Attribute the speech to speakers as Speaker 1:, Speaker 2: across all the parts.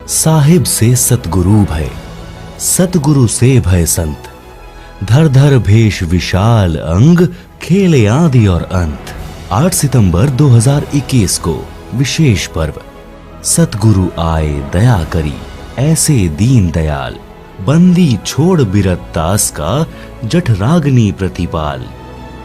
Speaker 1: साहिब से सतगुरु भय, सतगुरु से भय संत। धर धर भेष विशाल अंग, खेले आदि और अंत। 8 सितंबर 2021 को विशेष पर्व। सतगुरु आए दया करी, ऐसे दीन दयाल। बंदी छोड़ बिरत दास का, जठराग्नि प्रतिपाल।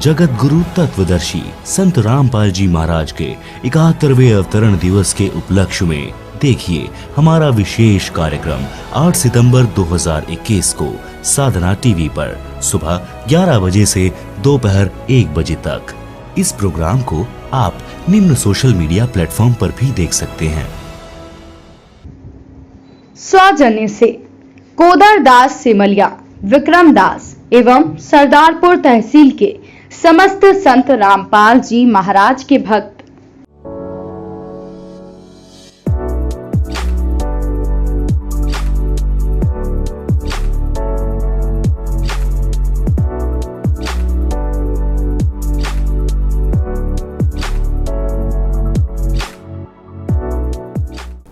Speaker 1: जगत गुरु तत्वदर्शी संत रामपाल जी महाराज के 71वें अवतरण दिवस के उपलक्ष्य में देखिए हमारा विशेष कार्यक्रम 8 सितंबर 2021 को साधना टीवी पर सुबह 11 बजे से दोपहर 1 बजे तक। इस प्रोग्राम को आप निम्न सोशल मीडिया प्लेटफॉर्म पर भी देख सकते हैं।
Speaker 2: सौजन्य से कोदर दास सिमलिया, विक्रम दास एवं सरदारपुर तहसील के समस्त संत रामपाल जी महाराज के भक्त।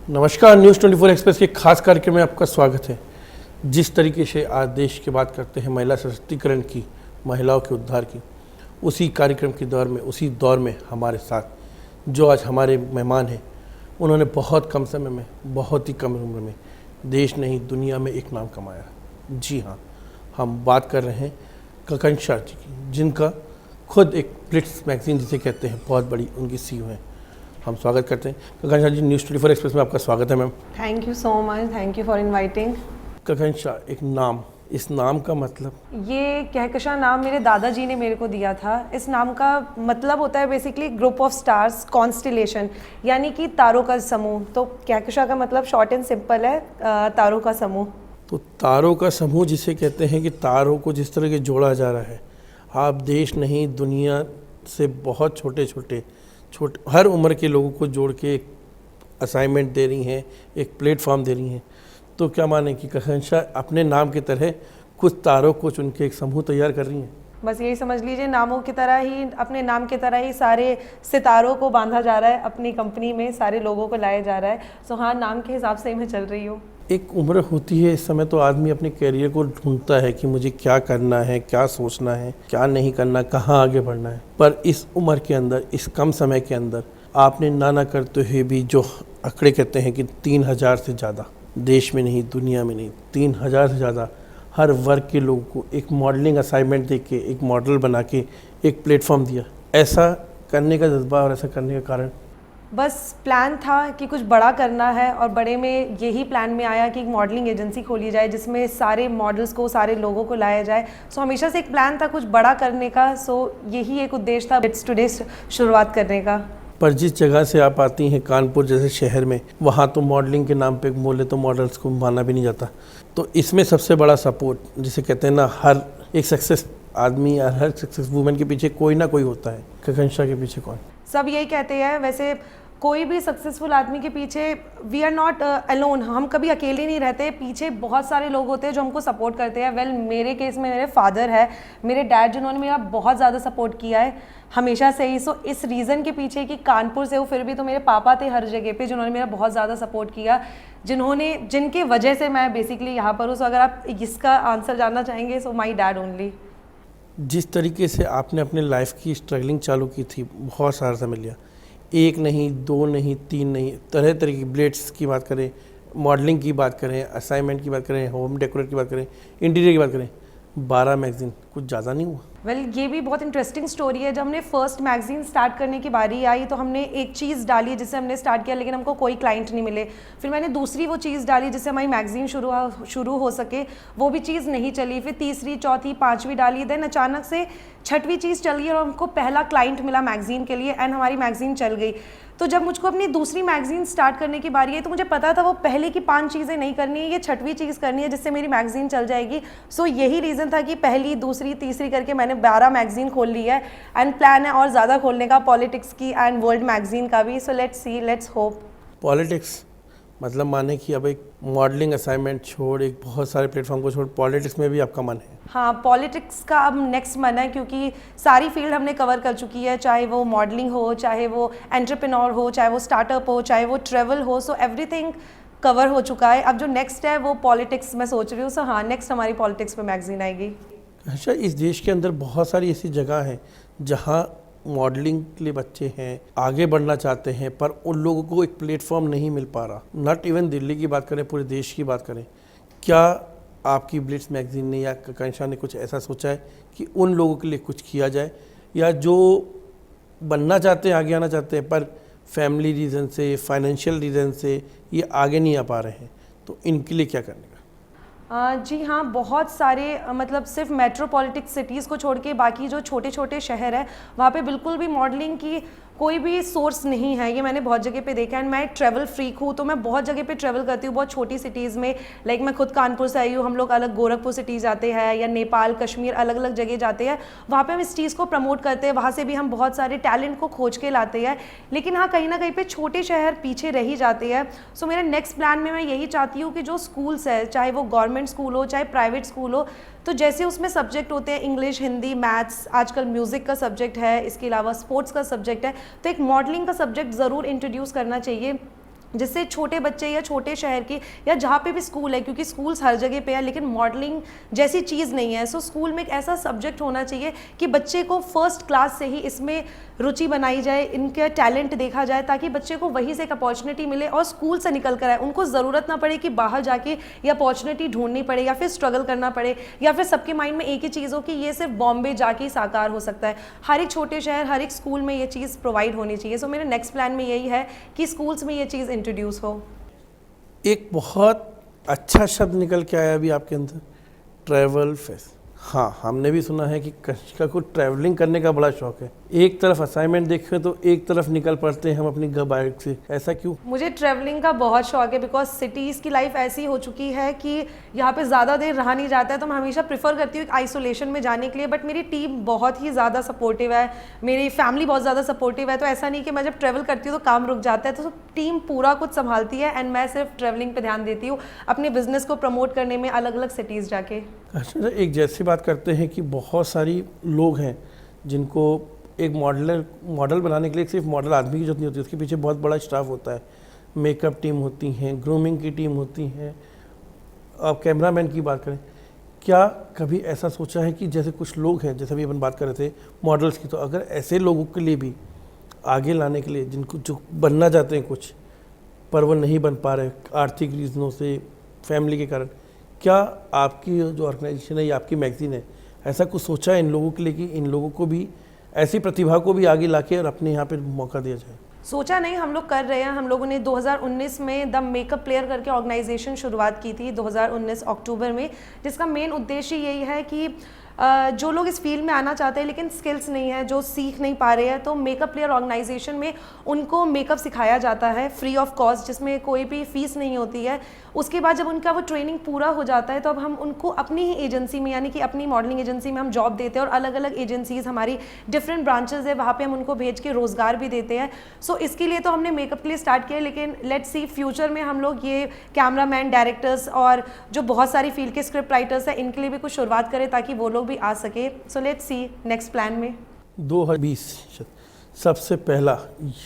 Speaker 3: नमस्कार, न्यूज़ 24 एक्सप्रेस के खास कार्यक्रम में आपका स्वागत है। जिस तरीके से आज देश की बात करते हैं महिला सशक्तिकरण की, महिलाओं के उद्धार की, उसी कार्यक्रम के उसी दौर में हमारे साथ जो आज हमारे मेहमान हैं, उन्होंने बहुत कम समय में, बहुत ही कम उम्र में देश नहीं दुनिया में एक नाम कमाया। जी हाँ, हम बात कर रहे हैं ककन शाह जी की, जिनका खुद एक ब्लिट्स मैगजीन जिसे कहते हैं बहुत बड़ी उनकी सीईओ हैं। हम स्वागत करते हैं ककन शाह जी। न्यूज़ 24 एक्सप्रेस में आपका स्वागत है ma'am.
Speaker 4: Thank you so much, thank you for inviting.
Speaker 3: ककन शाह एक नाम, इस नाम का मतलब?
Speaker 4: ये कहकशां नाम मेरे दादाजी ने मेरे को दिया था। इस नाम का मतलब होता है basically group of stars, constellation, यानी कि तारों का समूह। तो कहकशां का मतलब शॉर्ट एंड सिंपल है तारों का समूह।
Speaker 3: तो तारों का समूह जिसे कहते हैं कि तारों को जिस तरह के जोड़ा जा रहा है, आप देश नहीं दुनिया से बहुत छोटे हर उम्र के लोगों को जोड़ के एक असाइनमेंट दे रही हैं, एक प्लेटफॉर्म दे रही हैं। तो क्या माने कि ककन शाह अपने नाम की तरह कुछ तारों को चुन के एक समूह तैयार कर रही हैं?
Speaker 4: बस यही समझ लीजिए, नामों की तरह ही, अपने नाम की तरह ही सारे सितारों को बांधा जा रहा है, अपनी कंपनी में सारे लोगों को लाया जा रहा है। सो हाँ, नाम के हिसाब से ही मैं चल रही हूँ।
Speaker 3: एक उम्र होती है, इस समय तो आदमी अपने करियर को ढूंढता है कि मुझे क्या करना है, क्या सोचना है, क्या नहीं करना, कहाँ आगे बढ़ना है। पर इस उम्र के अंदर, इस कम समय के अंदर आपने ना करते हुए भी जो आंकड़े कहते हैं कि 3000 से ज़्यादा देश में नहीं दुनिया में नहीं 3000 से ज़्यादा हर वर्ग के लोगों को एक मॉडलिंग असाइनमेंट दे के, एक मॉडल बना के एक प्लेटफॉर्म दिया। ऐसा करने का जज्बा और ऐसा करने का कारण?
Speaker 4: बस प्लान था कि कुछ बड़ा करना है, और बड़े में यही प्लान में आया कि एक मॉडलिंग एजेंसी खोली जाए जिसमें सारे मॉडल्स को, सारे लोगों को लाया जाए। सो हमेशा से एक प्लान था कुछ बड़ा करने का। सो यही एक उद्देश्य था बिट्स टुडे शुरुआत करने का।
Speaker 3: पर जिस जगह से आप आती हैं, कानपुर जैसे शहर में, वहाँ तो मॉडलिंग के नाम पे बोले तो मॉडल्स को माना भी नहीं जाता। तो इसमें सबसे बड़ा सपोर्ट जिसे कहते हैं ना, हर एक सक्सेस आदमी या हर सक्सेस वूमेन के पीछे कोई ना कोई होता है। ककन शाह के पीछे कौन?
Speaker 4: सब यही कहते हैं। वैसे कोई भी सक्सेसफुल आदमी के पीछे वी आर नॉट अलोन, हम कभी अकेले नहीं रहते। पीछे बहुत सारे लोग होते हैं जो हमको सपोर्ट करते हैं। वेल, मेरे केस में मेरे फादर है, मेरे डैड, जिन्होंने मेरा बहुत ज़्यादा सपोर्ट किया है हमेशा से ही। सो इस रीज़न के पीछे कि कानपुर से हो, फिर भी तो मेरे पापा थे हर जगह पे जिन्होंने मेरा बहुत ज़्यादा सपोर्ट किया, जिनके वजह से मैं बेसिकली यहाँ पर हूँ। सो अगर आप इसका आंसर जानना चाहेंगे, सो माई डैड ओनली।
Speaker 3: जिस तरीके से आपने अपने लाइफ की स्ट्रगलिंग चालू की थी, बहुत सारा समय लिया, 1 नहीं 2 नहीं 3 नहीं, तरह तरह की ब्लेड्स की बात करें, मॉडलिंग की बात करें, असाइनमेंट की बात करें, होम डेकोरेट की बात करें, इंटीरियर की बात करें, 12 मैगजीन, कुछ ज़्यादा नहीं हुआ?
Speaker 4: वेल, ये भी बहुत इंटरेस्टिंग स्टोरी है। जब हमने फर्स्ट मैगजीन स्टार्ट करने की बारी आई तो हमने एक चीज़ डाली जिससे हमने स्टार्ट किया, लेकिन हमको कोई क्लाइंट नहीं मिले। फिर मैंने दूसरी वो चीज़ डाली जिससे हमारी मैगजीन शुरू हो सके, वो भी चीज़ नहीं चली। फिर तीसरी, चौथी, पाँचवीं डाली। देन अचानक से छठवीं चीज़ चल गई और हमको पहला क्लाइंट मिला मैगजीन के लिए, एंड हमारी मैगजीन चल गई। तो जब मुझको अपनी दूसरी मैगजीन स्टार्ट करने की बारी आई तो मुझे पता था वो पहले की 5 चीज़ें नहीं करनी है, ये छठवीं चीज़ करनी है जिससे मेरी मैगजीन चल जाएगी। सो यही रीज़न था कि पहली, दूसरी, तीसरी करके मैंने 12 मैगजीन खोल ली है, एंड प्लान है और ज़्यादा खोलने का, पॉलिटिक्स की एंड वर्ल्ड मैगजीन का भी। So let's see, let's hope.
Speaker 3: Politics मतलब माने कि अब एक मॉडलिंग असाइनमेंट छोड़, एक बहुत सारे प्लेटफॉर्म को छोड़, पॉलिटिक्स में भी आपका मन है?
Speaker 4: हाँ, पॉलिटिक्स का अब नेक्स्ट मन है, क्योंकि सारी फील्ड हमने कवर कर चुकी है, चाहे वो मॉडलिंग हो, चाहे वो एंटरप्रेन्योर हो, चाहे वो स्टार्टअप हो, चाहे वो ट्रैवल हो। सो एवरीथिंग कवर हो चुका है। अब जो नेक्स्ट है वो पॉलिटिक्स मैं सोच रही हूँ। सो हाँ, नेक्स्ट हमारी पॉलिटिक्स पे मैगजीन आएगी।
Speaker 3: अच्छा, इस देश के अंदर बहुत सारी ऐसी जगह हैं जहाँ मॉडलिंग के लिए बच्चे हैं, आगे बढ़ना चाहते हैं, पर उन लोगों को एक प्लेटफॉर्म नहीं मिल पा रहा। नॉट इवन दिल्ली की बात करें, पूरे देश की बात करें, क्या आपकी ब्लिट्स मैगजीन ने या कांक्षा ने कुछ ऐसा सोचा है कि उन लोगों के लिए कुछ किया जाए, या जो बनना चाहते हैं, आगे आना चाहते हैं, पर फैमिली रीज़न से, फाइनेंशियल रीज़न से ये आगे नहीं आ पा रहे हैं, तो इनके लिए क्या करने का?
Speaker 4: जी हाँ, बहुत सारे मतलब सिर्फ मेट्रोपॉलिटिक सिटीज़ को छोड़ के बाकी जो छोटे छोटे शहर है वहाँ पे बिल्कुल भी मॉडलिंग की कोई भी सोर्स नहीं है। ये मैंने बहुत जगह पे देखा है। मैं ट्रैवल फ्रीक हूँ, तो मैं बहुत जगह पे ट्रैवल करती हूँ, बहुत छोटी सिटीज़ में। लाइक मैं खुद कानपुर से आई हूँ, हम लोग अलग गोरखपुर सिटी जाते हैं, या नेपाल, कश्मीर, अलग अलग जगह जाते हैं। वहाँ पे हम इस चीज़ को प्रमोट करते हैं, वहाँ से भी हम बहुत सारे टैलेंट को खोज के लाते हैं। लेकिन हाँ, कहीं ना कहीं पे छोटे शहर पीछे रह ही जाते हैं। सो मेरे नेक्स्ट प्लान में मैं यही चाहती हूँ कि जो स्कूल्स है, चाहे वो गवर्नमेंट स्कूल हो चाहे प्राइवेट स्कूल हो, तो जैसे उसमें सब्जेक्ट होते हैं इंग्लिश, हिंदी, मैथ्स, आजकल म्यूज़िक का सब्जेक्ट है, इसके अलावा स्पोर्ट्स का सब्जेक्ट है, तो एक मॉडलिंग का सब्जेक्ट ज़रूर इंट्रोड्यूस करना चाहिए, जिससे छोटे बच्चे या छोटे शहर की या जहाँ पे भी स्कूल है, क्योंकि स्कूल्स हर जगह पे है लेकिन मॉडलिंग जैसी चीज़ नहीं है। सो स्कूल में एक ऐसा सब्जेक्ट होना चाहिए कि बच्चे को फर्स्ट क्लास से ही इसमें रुचि बनाई जाए, इनके टैलेंट देखा जाए, ताकि बच्चे को वहीं से एक अपॉर्चुनिटी मिले और स्कूल से निकल कर आए। उनको ज़रूरत ना पड़े कि बाहर जाके ये अपॉर्चुनिटी ढूंढनी पड़े या फिर स्ट्रगल करना पड़े, या फिर सबके माइंड में एक ही चीज़ हो कि ये सिर्फ बॉम्बे जाके ही साकार हो सकता है। हर एक छोटे शहर, हर एक स्कूल में ये चीज़ प्रोवाइड होनी चाहिए। सो मेरे नेक्स्ट प्लान में यही है कि स्कूल्स में ये चीज़ इंट्रोड्यूस हो।
Speaker 3: एक बहुत अच्छा शब्द निकल के आया अभी आपके अंदर, ट्रैवल फेस्ट। हाँ, हमने भी सुना है कि कंचका को ट्रैवलिंग करने का बड़ा शौक है। एक तरफ असाइनमेंट देखें तो एक तरफ निकल पड़ते हैं हम अपनी बाइक से, ऐसा क्यों?
Speaker 4: मुझे ट्रैवलिंग का बहुत शौक है, बिकॉज सिटीज़ की लाइफ ऐसी हो चुकी है कि यहाँ पे ज़्यादा देर रहा नहीं जाता है। तो मैं हमेशा प्रेफर करती हूँ आइसोलेशन में जाने के लिए, बट मेरी टीम बहुत ही ज़्यादा सपोर्टिव है, मेरी फैमिली बहुत ज़्यादा सपोर्टिव है। तो ऐसा नहीं कि मैं जब ट्रैवल करती हूँ तो काम रुक जाता है, तो टीम पूरा कुछ संभालती है एंड मैं सिर्फ ट्रैवलिंग पर ध्यान देती हूँ, अपने बिजनेस को प्रमोट करने में अलग अलग सिटीज़ जाके।
Speaker 3: अच्छा, एक जैसी बात करते हैं कि बहुत सारी लोग हैं जिनको एक मॉडल बनाने के लिए सिर्फ मॉडल आदमी की जरूरत नहीं होती, उसके पीछे बहुत बड़ा स्टाफ होता है। मेकअप टीम होती हैं, ग्रूमिंग की टीम होती हैं, अब कैमरामैन की बात करें, क्या कभी ऐसा सोचा है कि जैसे कुछ लोग हैं, जैसे अभी अपन बात कर रहे थे मॉडल्स की, तो अगर ऐसे लोगों के लिए भी आगे लाने के लिए, जिनको जो बनना चाहते हैं कुछ पर वो नहीं बन पा रहे आर्थिक रीज़नों से, फैमिली के कारण, क्या आपकी जो ऑर्गेनाइजेशन है या आपकी मैगजीन है, ऐसा कुछ सोचा है इन लोगों के लिए कि इन लोगों को भी, ऐसी प्रतिभा को भी आगे लाके और अपने यहाँ पे मौका दिया जाए?
Speaker 4: सोचा नहीं, हम लोग कर रहे हैं। हम लोगों ने 2019 में द मेकअप प्लेयर करके ऑर्गेनाइजेशन शुरुआत की थी 2019 अक्टूबर में, जिसका मेन उद्देश्य यही है कि जो लोग इस फील्ड में आना चाहते हैं लेकिन स्किल्स नहीं है, जो सीख नहीं पा रहे हैं, तो मेकअप प्लेयर ऑर्गेनाइजेशन में उनको मेकअप सिखाया जाता है फ्री ऑफ कॉस्ट, जिसमें कोई भी फीस नहीं होती है। उसके बाद जब उनका वो ट्रेनिंग पूरा हो जाता है तो अब हम उनको अपनी ही एजेंसी में, यानी कि अपनी मॉडलिंग एजेंसी में हम जॉब देते हैं, और अलग अलग एजेंसीज हमारी डिफरेंट ब्रांचेज है, वहाँ पे हम उनको भेज के रोज़गार भी देते हैं। सो इसके लिए तो हमने मेकअप के लिए स्टार्ट किया, लेकिन लेट्स सी फ्यूचर में हम लोग ये कैमरामैन, डायरेक्टर्स और जो बहुत सारी फील्ड के स्क्रिप्ट राइटर्स हैं, इनके लिए भी कुछ शुरुआत करें ताकि वो लोग भी आ सके। So let's see next plan में।
Speaker 3: 2020 सबसे पहला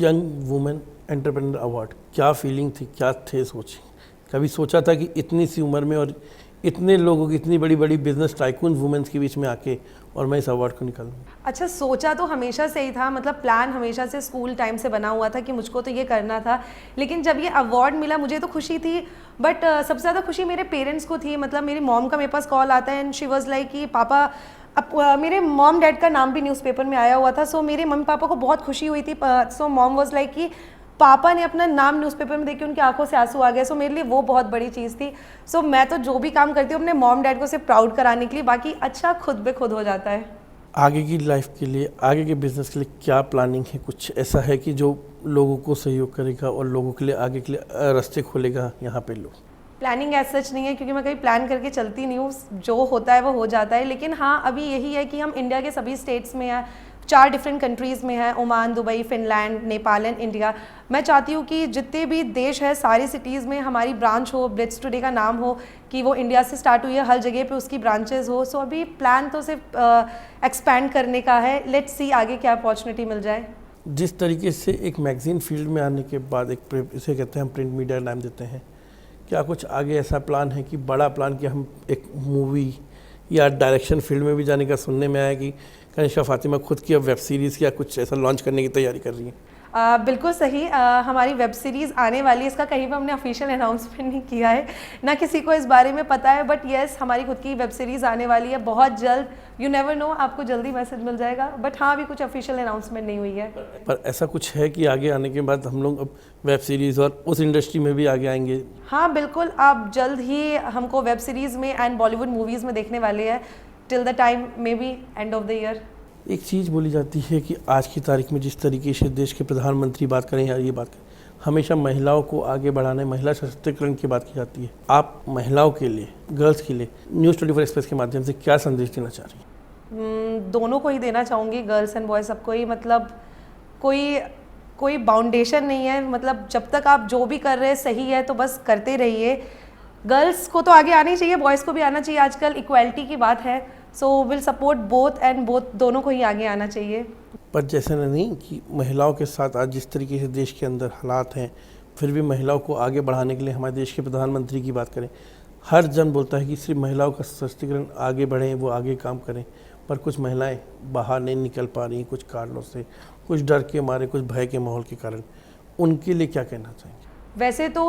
Speaker 3: यंग वुमेन एंटरप्रेन्योर अवार्ड, क्या फीलिंग थी, क्या थे सोची? कभी सोचा था कि इतनी सी उम्र में और इतने लोगों की, इतनी बड़ी बड़ी बिजनेस टाइकून वुमेन्स के बीच में आके और मैं इस अवार्ड को निकालूँ?
Speaker 4: अच्छा, सोचा तो हमेशा से ही था, मतलब प्लान हमेशा से स्कूल टाइम से बना हुआ था कि मुझको तो ये करना था। लेकिन जब ये अवार्ड मिला मुझे तो खुशी थी, बट सबसे ज़्यादा खुशी मेरे पेरेंट्स को थी। मतलब मेरी मॉम का मेरे पास कॉल आता है एंड शी वाज लाइक कि पापा, अब मेरे मॉम डैड का नाम भी न्यूज़पेपर में आया हुआ था। सो मेरे मम्मी पापा को बहुत खुशी हुई थी। सो मॉम वाज लाइक कि पापा ने अपना नाम न्यूज़पेपर में देख के उनकी आंखों से आंसू आ गए। सो मेरे लिए वो बहुत बड़ी चीज़ थी। सो मैं तो जो भी काम करती हूँ अपने मॉम डैड को सिर्फ प्राउड कराने के लिए, बाकी अच्छा खुद ब खुद हो जाता है।
Speaker 3: आगे की लाइफ के लिए, आगे के बिजनेस के लिए क्या प्लानिंग है? कुछ ऐसा है कि जो लोगों को सहयोग करेगा और लोगों के लिए आगे के लिए रास्ते खोलेगा यहाँ पे लोग?
Speaker 4: प्लानिंग एज सच नहीं है, क्योंकि मैं कभी प्लान करके चलती नहीं हूँ, जो होता है वो हो जाता है। लेकिन हाँ, अभी यही है कि हम इंडिया के सभी स्टेट्स में हैं, 4 डिफरेंट कंट्रीज़ में है, Oman, Dubai, Finland, Nepal and India. मैं चाहती हूँ कि जितने भी देश है सारी सिटीज़ में हमारी ब्रांच हो, ब्लिट्स टुडे का नाम हो, कि वो इंडिया से स्टार्ट हुई है, हर जगह पे उसकी ब्रांचेस हो। सो अभी प्लान तो सिर्फ एक्सपैंड करने का है, लेट्स सी आगे क्या अपॉर्चुनिटी मिल जाए।
Speaker 3: जिस तरीके से एक मैगजीन फील्ड में आने के बाद, एक इसे कहते हैं हम प्रिंट मीडिया नाम देते हैं, क्या कुछ आगे ऐसा प्लान है कि बड़ा प्लान कि हम एक मूवी या डायरेक्शन फील्ड में भी जाने का सुनने में आया कि कनिष्का फातिमा खुद की अब वेब सीरीज़ या कुछ ऐसा लॉन्च करने की तैयारी कर रही हैं?
Speaker 4: बिल्कुल सही। हमारी वेब सीरीज़ आने वाली है, इसका कहीं पर हमने ऑफिशियल अनाउंसमेंट नहीं किया है, ना किसी को इस बारे में पता है, बट येस हमारी खुद की वेब सीरीज़ आने वाली है बहुत जल्द। यू नेवर नो, आपको जल्दी मैसेज मिल जाएगा, बट हाँ अभी कुछ ऑफिशियल अनाउंसमेंट नहीं हुई है।
Speaker 3: पर ऐसा कुछ है कि आगे आने के बाद हम लोग अब वेब सीरीज़ और उस इंडस्ट्री में भी आगे आएंगे?
Speaker 4: हाँ बिल्कुल, आप जल्द ही हमको वेब सीरीज़ में एंड बॉलीवुड मूवीज़ में देखने वाले हैं, till the time may be end of the year.
Speaker 3: एक चीज़ बोली जाती है कि आज की तारीख में जिस तरीके से देश के प्रधानमंत्री बात करें या ये बात करें, हमेशा महिलाओं को आगे बढ़ाने, महिला सशक्तिकरण की बात की जाती है। आप महिलाओं के लिए, गर्ल्स के लिए न्यूज़ 24 एक्सप्रेस के माध्यम से क्या संदेश देना चाह रही हैं?
Speaker 4: दोनों को ही देना चाहूँगी, गर्ल्स एंड बॉयज़ सबको ही। मतलब कोई बाउंडेशन नहीं है, मतलब जब तक आप जो भी कर रहे हैं सही है तो बस करते रहिए। गर्ल्स को तो आगे आना ही चाहिए, बॉयज़ को भी आना चाहिए, आजकल इक्वालिटी की बात है। So will support both and both, दोनों को ही आगे आना चाहिए।
Speaker 3: पर जैसे नहीं कि महिलाओं के साथ आज जिस तरीके से देश के अंदर हालात हैं, फिर भी महिलाओं को आगे बढ़ाने के लिए हमारे देश के प्रधानमंत्री की बात करें, हर जन बोलता है कि सिर्फ महिलाओं का सशक्तिकरण आगे बढ़ें, वो आगे काम करें, पर कुछ महिलाएं बाहर नहीं निकल पा रही कुछ कारणों से, कुछ डर के मारे, कुछ भय के माहौल के कारण। उनके लिए क्या कहना चाहेंगे?
Speaker 4: वैसे तो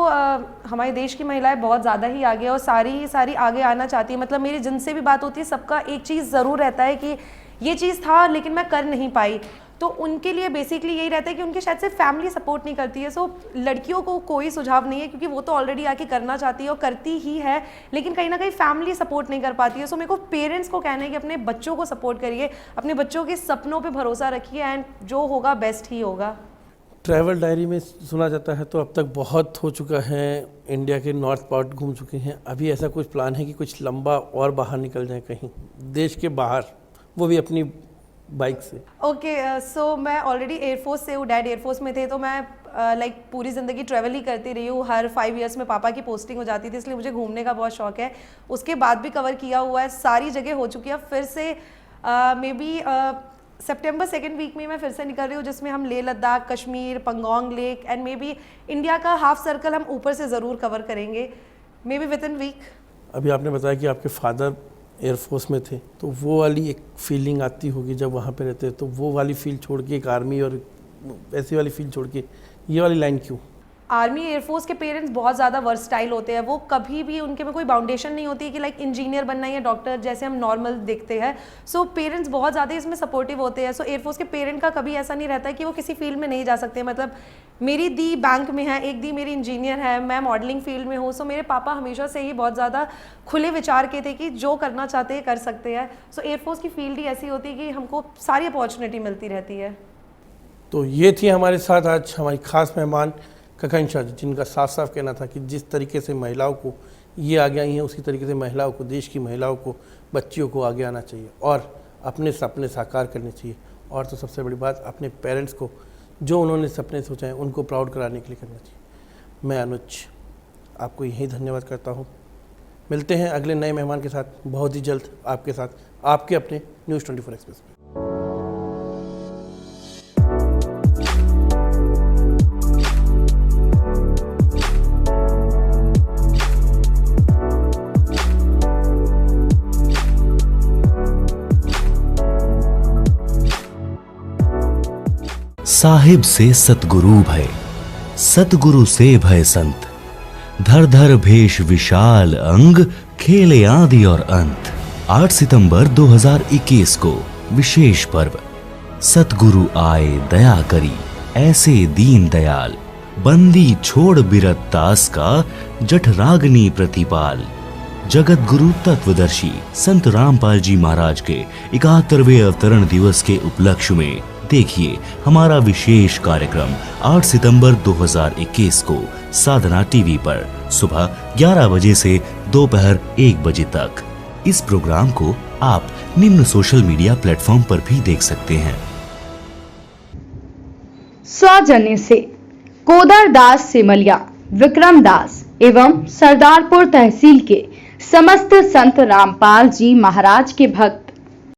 Speaker 4: हमारे देश की महिलाएं बहुत ज़्यादा ही आगे है और सारी आगे आना चाहती है। मतलब मेरी जिनसे भी बात होती है सबका एक चीज़ ज़रूर रहता है कि ये चीज़ था लेकिन मैं कर नहीं पाई। तो उनके लिए बेसिकली यही रहता है कि उनके शायद से फैमिली सपोर्ट नहीं करती है। सो लड़कियों को कोई सुझाव नहीं है क्योंकि वो तो ऑलरेडी आके करना चाहती है और करती ही है, लेकिन कहीं ना कहीं फैमिली सपोर्ट नहीं कर पाती है। सो मेरे को पेरेंट्स को कहना है कि अपने बच्चों को सपोर्ट करिए, अपने बच्चों के सपनों पर भरोसा रखिए एंड जो होगा बेस्ट ही होगा।
Speaker 3: ट्रैवल डायरी में सुना जाता है तो अब तक बहुत हो चुका है, इंडिया के नॉर्थ पार्ट घूम चुके हैं, अभी ऐसा कुछ प्लान है कि कुछ लंबा और बाहर निकल जाए कहीं देश के बाहर, वो भी अपनी बाइक से?
Speaker 4: ओके, सो मैं ऑलरेडी एयरफोर्स से हूँ, डैड एयरफोर्स में थे, तो मैं लाइक पूरी ज़िंदगी ट्रैवल ही करती रही हूँ। हर 5 इयर्स में पापा की पोस्टिंग हो जाती थी, इसलिए मुझे घूमने का बहुत शौक है। उसके बाद भी कवर किया हुआ है, सारी जगह हो चुकी है। फिर से may be September 2nd week में मैं फिर से निकल रही हूँ, जिसमें हम Leh Ladakh, Kashmir, Pangong lake and maybe बी इंडिया का हाफ सर्कल हम ऊपर से ज़रूर कवर करेंगे, मे बी विद इन वीक।
Speaker 3: अभी आपने बताया कि आपके फादर एयरफोर्स में थे, तो वो वाली एक फीलिंग आती होगी जब वहाँ पे रहते, तो वो वाली फील छोड़ के एक आर्मी और ऐसी वाली फील छोड़ के ये वाली लाइन क्यों?
Speaker 4: आर्मी एयरफोर्स के पेरेंट्स बहुत ज़्यादा वर्सटाइल होते हैं, वो कभी भी उनके में कोई बाउंडेशन नहीं होती है कि लाइक इंजीनियर बनना है या डॉक्टर जैसे हम नॉर्मल देखते हैं। सो पेरेंट्स बहुत ज़्यादा इसमें सपोर्टिव होते हैं। सो एयरफोर्स के पेरेंट का कभी ऐसा नहीं रहता है कि वो किसी फील्ड में नहीं जा सकते। मतलब मेरी दी बैंक में है, एक दी मेरी इंजीनियर है, मैं मॉडलिंग फील्ड में हूँ। सो मेरे पापा हमेशा से ही बहुत ज़्यादा खुले विचार के थे कि जो करना चाहते हैं कर सकते हैं। सो एयरफोर्स की फील्ड ही ऐसी होती है कि हमको सारी अपॉर्चुनिटी मिलती रहती है।
Speaker 3: तो ये थी हमारे साथ आज हमारी खास मेहमान कनिष्का जी, जिनका साफ साफ कहना था कि जिस तरीके से महिलाओं को ये आगे आई हैं, उसी तरीके से महिलाओं को, देश की महिलाओं को, बच्चियों को आगे आना चाहिए और अपने सपने साकार करने चाहिए। और तो सबसे बड़ी बात, अपने पेरेंट्स को जो उन्होंने सपने सोचे हैं उनको प्राउड कराने के लिए करना चाहिए। मैं अनुज आपको यही धन्यवाद करता हूँ। मिलते हैं अगले नए मेहमान के साथ बहुत ही जल्द आपके साथ, आपके अपने न्यूज़ 24 एक्सप्रेस में।
Speaker 1: साहिब से सतगुरु भय, सतगुरु से भय संत, धर धर भेष विशाल अंग, खेले आदि और अंत। 8 सितंबर 2021 को विशेष पर्व। सतगुरु आए दया करी, ऐसे दीन दयाल, बंदी छोड़ बिरत दास का, जठराग्नि प्रतिपाल। जगत गुरु तत्वदर्शी संत रामपाल जी महाराज के 71वें अवतरण दिवस के उपलक्ष्य में देखिए हमारा विशेष कार्यक्रम 8 सितंबर 2021 को साधना टीवी पर सुबह 11 बजे से दोपहर 1 बजे तक। इस प्रोग्राम को आप निम्न सोशल मीडिया प्लेटफॉर्म पर भी देख सकते हैं।
Speaker 2: सौजन्य से कोदर दास सिमलिया, विक्रम दास एवं सरदारपुर तहसील के समस्त संत रामपाल जी महाराज के भक्त